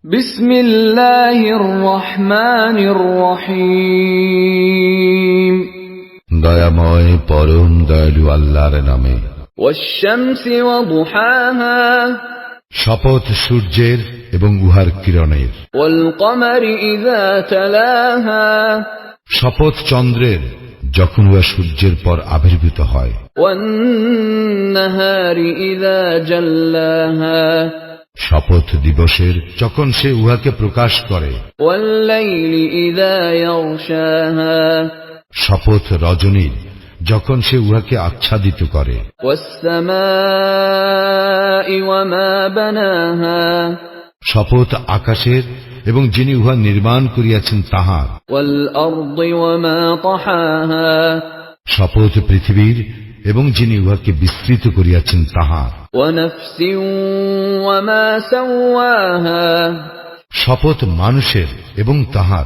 বিসমিল্লাহির রহমানির রহিম। দয়াময় পরম দয়ালু আল্লাহর নামে। ওয়াশ-শামসি ওয়া দুহাহা, শপথ সূর্যের এবং উহার কিরণের। ওয়াল কমারি ইযা তালাহা, শপথ চন্দ্রের যখন উহা সূর্যের পর আবির্ভূত হয়। ওয়ান নাহারি ইযা জাল্লাহা, শপথ দিবসের যখন সে উহাকে প্রকাশ করে। ওয়াল লাইলি ইযা ইয়াগশাহা, শপথ রজনীর যখন সে উহাকে আচ্ছাদিত করে। ওয়াস সামাই ওয়া মা বানাহা, শপথ আকাশের এবং যিনি উহা নির্মাণ করিয়াছেন তাহার। ওয়াল আরদি ওয়া মা তাহাহা, শপথ পৃথিবীর এবং যিনি উহাকে বিস্তৃত করিয়াছেন তাহার। ওয়া নাফসিন ওয়া মা সাওয়াহা, শপথ মানুষের এবং তাহার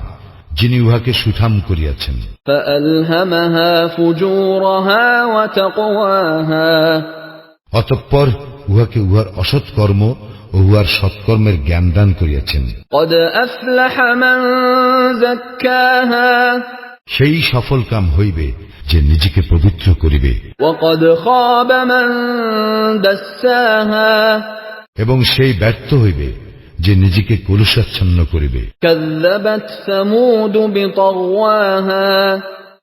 যিনি উহাকে সুঠাম করিয়াছেন। ফাআলহামাহা ফুজুরাহা ওয়া তাকওয়াহা, অতঃপর উহাকে উহার অসৎকর্ম ও উহার সৎকর্মের জ্ঞান দান করিয়াছেন। ক্বাদ আফলাহা মান যাক্কাহা, সেই সফল কাম হইবে যে নিজেকে পবিত্র করিবে। ওয়া ক্বাদ খাবা মান দাসসাহা, এবং সেই ব্যর্থ হইবে যে নিজেকে কলুষাচ্ছন্ন করিবে। কাযযাবাত সামুদ বিতাগওয়াহা,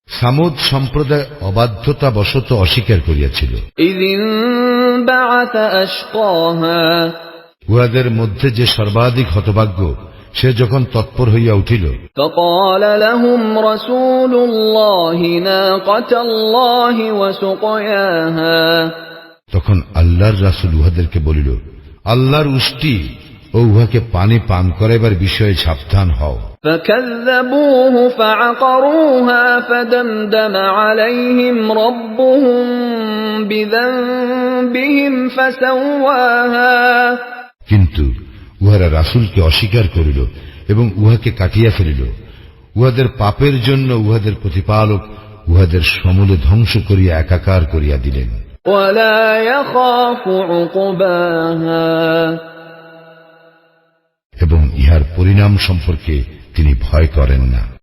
সামুদ সম্প্রদায় অবাধ্যতা বশত অস্বীকার করিয়াছিল। ইযিন বা'আসা আশকাহা, উহাদের মধ্যে যে সর্বাধিক হতভাগ্য সে যখন তৎপর হইয়া উঠিল। فقال لهم رسول الله ناقة الله وسقياها, তখন আল্লাহর রাসূল উহাদেরকে বলিল, আল্লাহর উষ্টি ও উহাকে পানি পান করাইবার বিষয়ে সাবধান হও। فكذبوه فعقروها فدمدم عليهم ربهم بذنبهم فسواها, কিন্তু উহারা রাসূলকে অস্বীকার করিল এবং উহাকে কাটিয়া ফেলিল। উহাদের পাপের জন্য উহাদের প্রতিপালক উহাদের সমূলে ধ্বংস করিয়া একাকার করিয়া দিলেন। ولا يخاف عقباها, এবং ইহার পরিণাম সম্পর্কে তিনি ভয় করেন না।